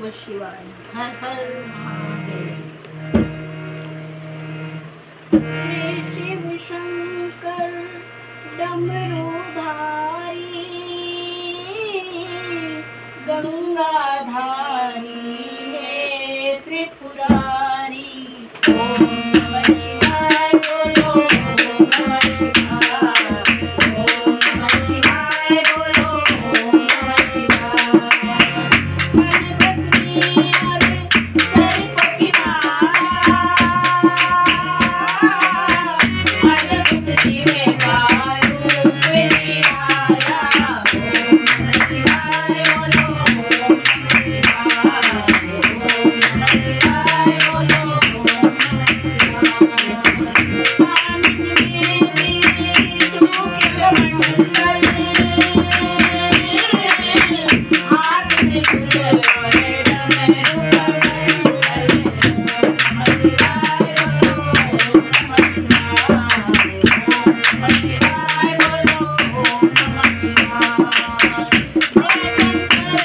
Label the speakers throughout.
Speaker 1: नमः शिवाय। हर हर महादेव। हे शिव शंकर डमरूधारी, गंगाधारी हे त्रिपुरारी। ओम नमः शिवाय बोलो, ओम नमः शिवाय, ओम नमः शिवाय बोलो, ओम नमः शिवाय। मन बसनी और सर्प की माला, अद्भुत शिवे का रूप निराला। ओम नमः शिवाय बोलो, ओम नमः शिवाय, ओम नमः शिवाय बोलो, ओम नमः शिवाय। पानी में बीच मुख्य मंडल, हाथ में फूल और डमरू कमंडल। ओम नमः शिवाय बोलो, ओम नमः शिवाय, ओम नमः शिवाय बोलो, ओम नमः शिवाय। जय शंकर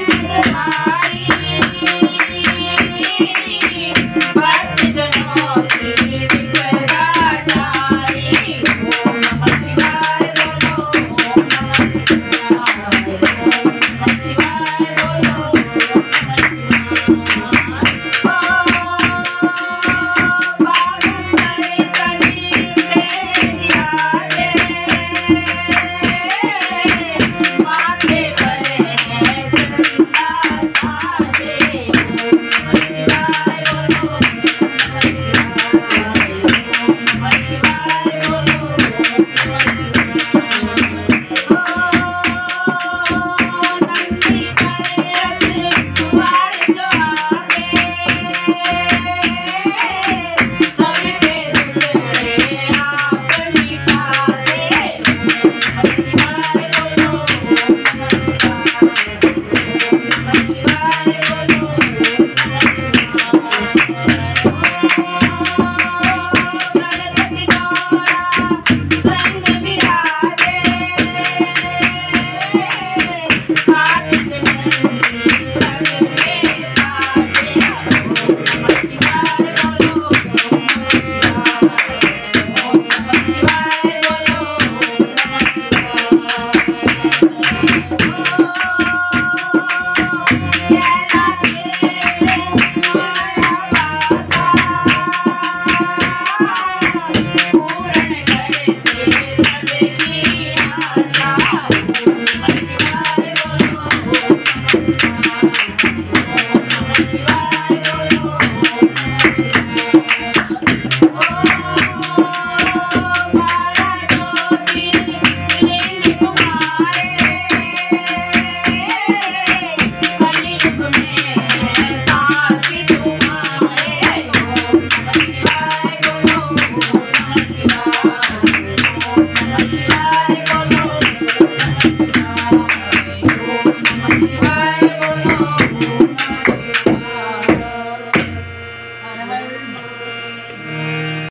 Speaker 1: त्रिपुरारी, भक्तजनों की विपदा टारी। ओम नमः शिवाय बोलो, ओम नमः शिवाय, ओम नमः शिवाय बोलो, ओम नमः शिवाय। बागंबर तनी पे विराजे, माथे पर है चंदा साजे। ओम नमः शिवाय बोलो, ओम नमः शिवाय, ओम नमः शिवाय बोलो, ओम नमः शिवाय। नंदी पर रस कुमार जो आगे, सबके दुखड़े आप मिटाते। ओम नमः शिवाय बोलो, ओम नमः शिवाय, ओम नमः शिवाय बोलो, ओम नमः शिवाय। गणपति गौरा संग विराजे, कार्तिक नंदी संग में साजे। ओम नमः शिवाय बोलो, ओम नमः शिवाय, ओम नमः शिवाय बोलो, ओम नमः शिवाय। कैलाश के माया वासा, पूर्ण करते सबकी आशा। ओम नमः शिवाय बोलो, ओम नमः शिवाय, ओम नमः शिवाय बोलो, ओम नमः शिवाय। बारह ज्योतिर्लिंग तुम्हारे, कलयुग में साक्षी तुम्हारे। ओम नमः शिवाय बोलो, ओम नमः शिवाय, ओम नमः शिवाय बोलो, ओम नमः शिवाय।